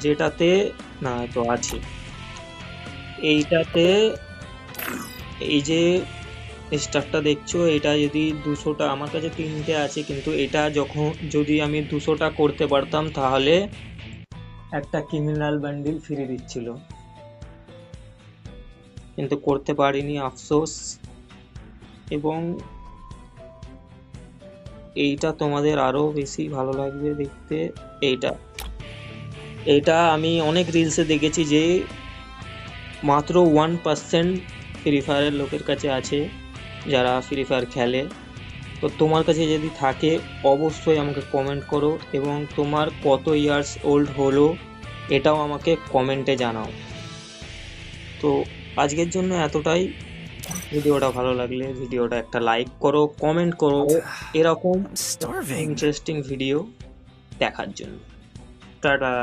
যেটাতে না তো আছে এইটাতে, এই যে স্টারটা দেখছো, এটা যদি 200টা, আমার কাছে 3টে আছে, কিন্তু এটা যখন যদি আমি 200টা করতে পারতাম তাহলে একটা ক্রিমিনাল বান্ডিল ফ্রি দিচ্ছিল, কিন্তু করতে পারিনি, আফসোস। এবং এইটা তোমাদের আরো বেশি ভালো লাগবে দেখতে। এইটা এইটা আমি অনেক রিলসে দেখেছি যে মাত্র 1% ফ্রি ফায়ারের লোকের কাছে আছে যারা ফ্রি ফায়ার খেলে। তো তোমার কাছে যদি থাকে অবশ্যই আমাকে কমেন্ট করো, এবং তোমার কত ইয়ার্স ওল্ড হলো এটাও আমাকে কমেন্টে জানাও। তো আজকের জন্য এতটাই। ভিডিওটা ভালো লাগলে ভিডিওটা একটা লাইক করো, কমেন্ট করো এরকম I'm starving. ইন্টারেস্টিং ভিডিও দেখার জন্য। টাটা।